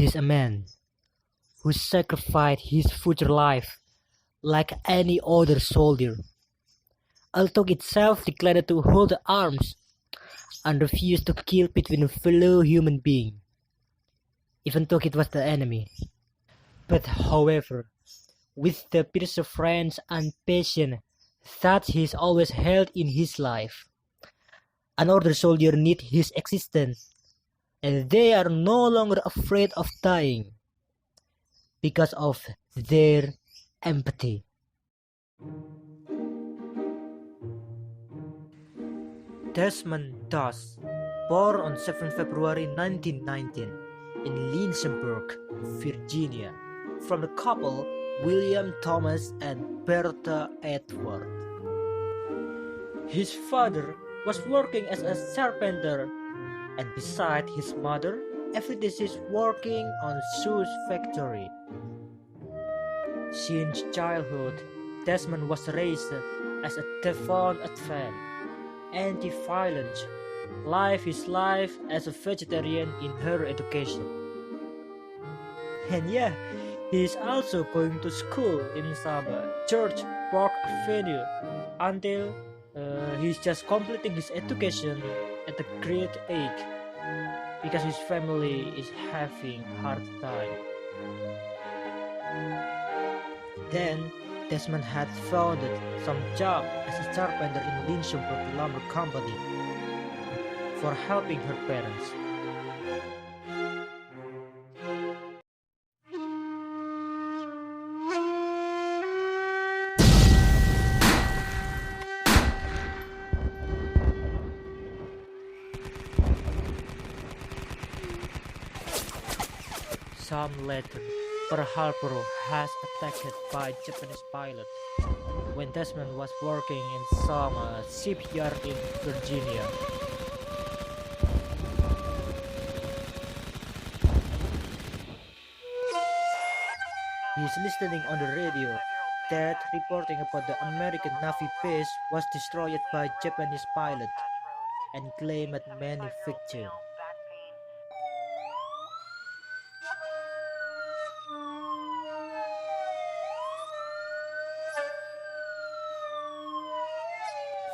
is a man who sacrificed his future life like any other soldier, although itself declined to hold arms and refused to kill between a fellow human being, even though it was the enemy. But however, with the perseverance and patience that he's always held in his life, another soldier needs his existence, and they are no longer afraid of dying because of their empathy. Desmond Doss, born on 7 February 1919 in Lynchburg, Virginia, from the couple William Thomas and Bertha Edward. His father was working as a carpenter, and beside his mother, every day she's working on shoes factory. Since childhood, Desmond was raised as a devout fan, anti-violence, life his life as a vegetarian in her education. And yeah, he is also going to school in some Church Park Avenue until he's just completing his education at a great age because his family is having hard time. Then Desmond had founded some job as a carpenter in Lynchburg Lumber Company for helping her parents. Some later, Pearl Harbor was attacked by Japanese pilots when Desmond was working in some shipyard in Virginia. He is listening on the radio that reporting about the American Navy base was destroyed by Japanese pilots and claimed many victims.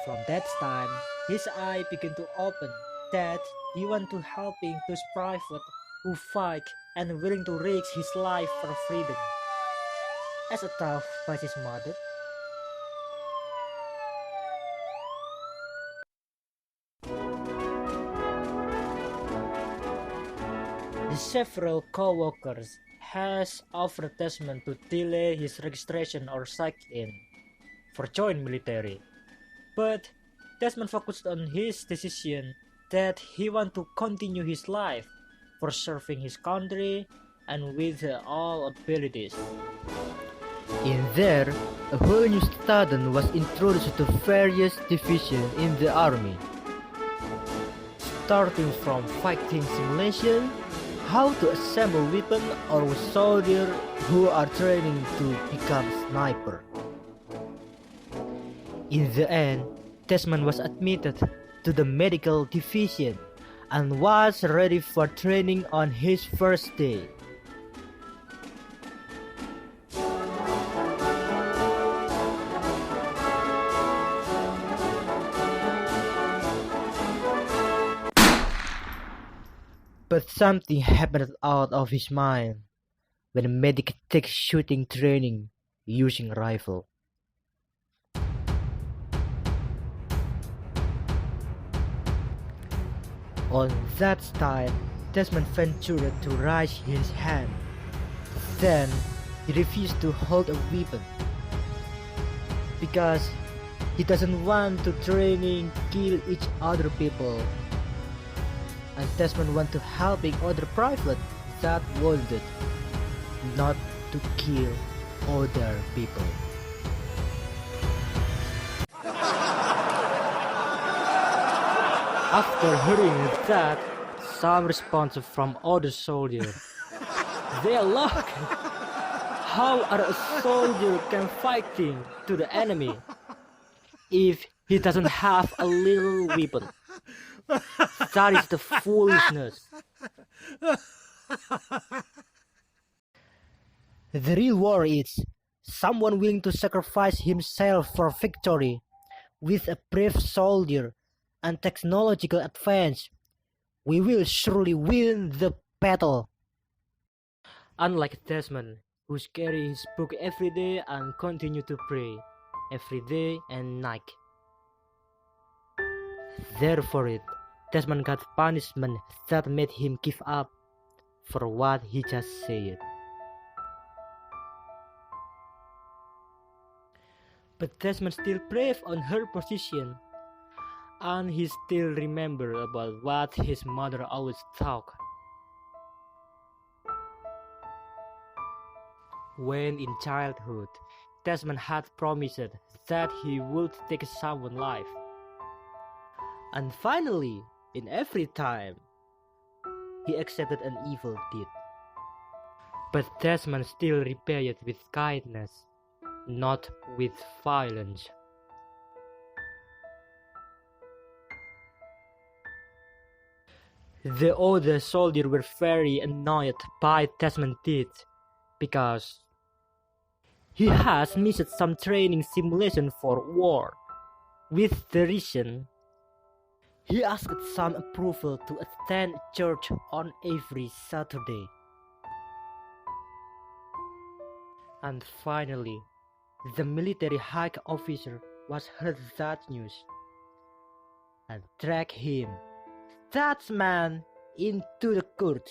From that time, his eye began to open that he wanted to helping those private who fight and willing to risk his life for freedom. As a taught by his mother, the several co-workers has offered Desmond to delay his registration or sign-in for join military. But Desmond focused on his decision that he wanted to continue his life for serving his country and with all abilities. In there, a whole new student was introduced to various divisions in the army, starting from fighting simulation, how to assemble weapons, or soldiers who are training to become sniper. In the end, Desmond was admitted to the medical division and was ready for training on his first day. But something happened out of his mind when the medic takes shooting training using a rifle. On that time, Desmond ventured to raise his hand. Then, he refused to hold a weapon because he doesn't want to training kill each other people. And Desmond wanted to helping other private that wanted not to kill other people. After hearing that, some response from other soldiers. They are lucky. How are a soldier can fighting to the enemy if he doesn't have a little weapon? That is the foolishness. The real war is someone willing to sacrifice himself for victory. With a brave soldier and technological advance, we will surely win the battle. Unlike Desmond, who carry his book every day and continue to pray every day and night. Therefore, Desmond got punishment that made him give up for what he just said. But Desmond still brave on her position, and he still remember about what his mother always talked. When in childhood, Desmond had promised that he would take someone's life. And finally, in every time, he accepted an evil deed. But Desmond still repaid with kindness, not with violence. The other soldiers were very annoyed by Desmond's deed because he has missed some training simulation for war. With the reason, he asked some approval to attend church on every Saturday. And finally, the military high officer was heard that news and dragged him, that man, into the court.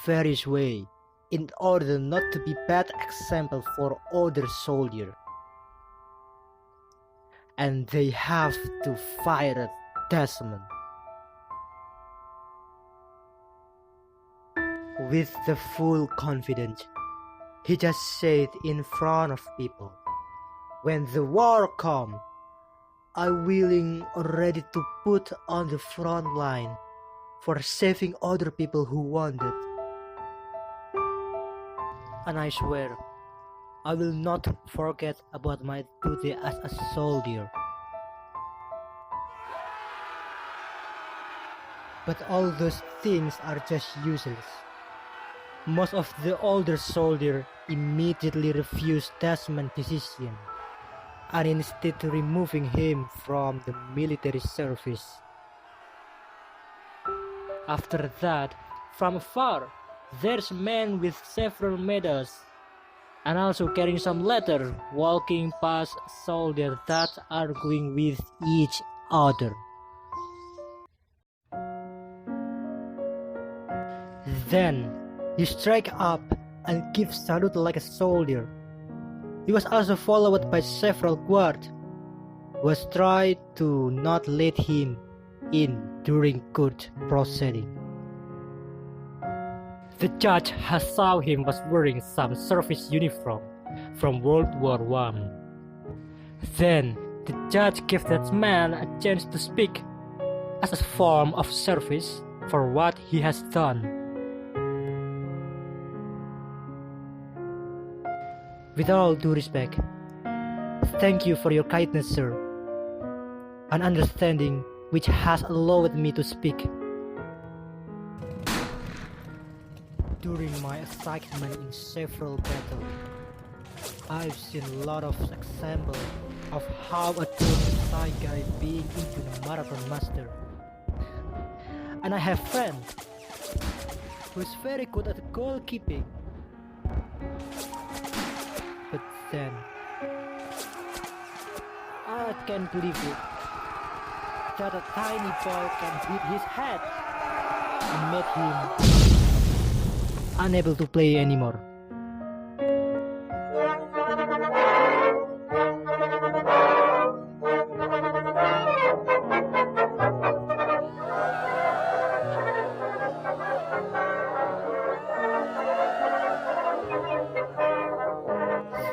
Various way, in order not to be bad example for other soldiers. And they have to fire Desmond. With the full confidence, he just said in front of people, when the war comes, I'm willing already to put on the front line for saving other people who want it. And I swear, I will not forget about my duty as a soldier. But all those things are just useless. Most of the older soldiers immediately refused Desmond's decision, and instead removing him from the military service. After that, from afar, there's a man with several medals, and also carrying some letters, walking past soldiers that are arguing with each other. Then he strike up and give salute like a soldier. He was also followed by several guards, who was tried to not let him in during court proceeding. The judge has saw him was wearing some service uniform from World War I. Then the judge gave that man a chance to speak as a form of service for what he has done. With all due respect, thank you for your kindness, sir, and understanding which has allowed me to speak. During my assignment in several battles, I've seen a lot of examples of how a true guy being into the marathon master. And I have friends who is very good at goalkeeping. But then, I can't believe it, that a tiny ball can hit his head and make him unable to play anymore.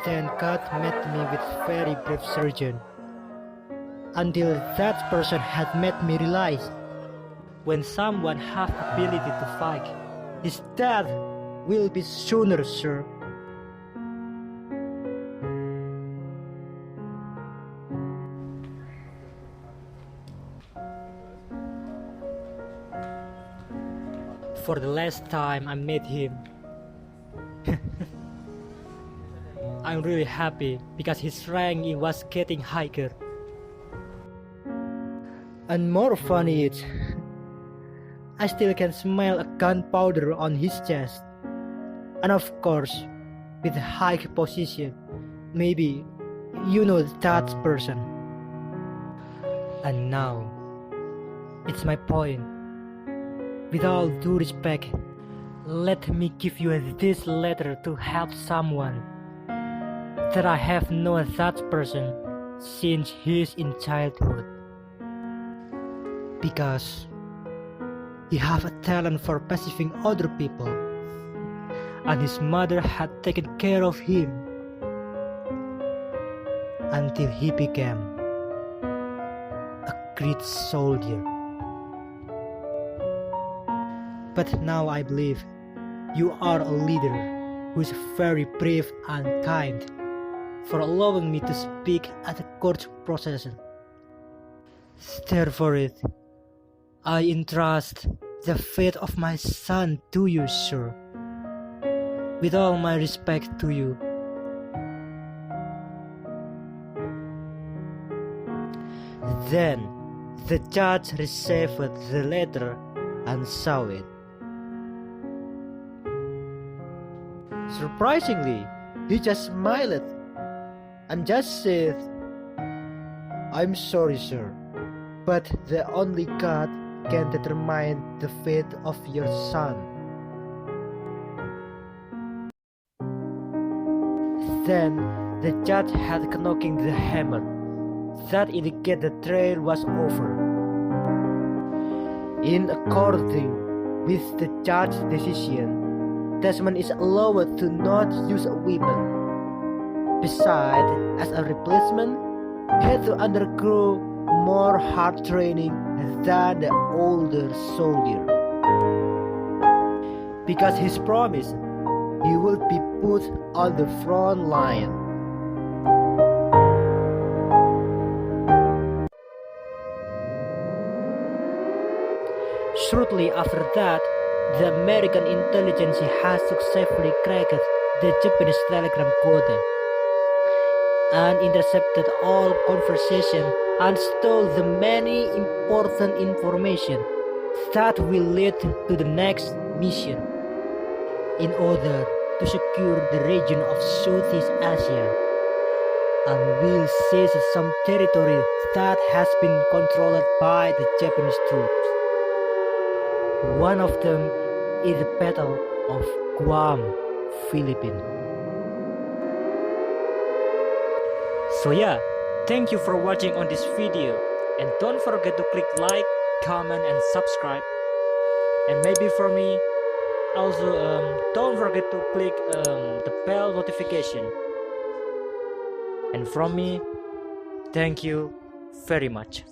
Then God met me with very brave surgeon, until that person had made me realize, when someone has ability to fight, his death will be sooner, sir. for the last time I met him. I'm really happy because his rank was getting higher. And more funny is, I still can smell a gunpowder on his chest. And of course, with a high position, maybe you know that person. And now, it's my point. With all due respect, let me give you this letter to help someone that I have known that person since his in childhood. Because he have a talent for pacifying other people, and his mother had taken care of him until he became a great soldier. But now I believe you are a leader who is very brave and kind for allowing me to speak at the court process. Therefore, I entrust the fate of my son to you, sir. With all my respect to you. Then the judge received the letter and saw it. Surprisingly, he just smiled and just said, "I'm sorry, sir, but the only God can determine the fate of your son." Then the judge had knocking the hammer that indicated the trial was over. In according with the judge's decision, Desmond is allowed to not use a weapon. Besides, as a replacement, he had to undergo more hard training than the older soldier. Because his promise, he would be put on the front line. Shortly after that, the American intelligence has successfully cracked the Japanese telegram code and intercepted all conversation and stole the many important information that will lead to the next mission in order to secure the region of Southeast Asia, and will seize some territory that has been controlled by the Japanese troops. One of them is the Battle of Guam, Philippines. So yeah, thank you for watching on this video, and don't forget to click like, comment and subscribe. And maybe for me, also don't forget to click the bell notification. And from me, thank you very much.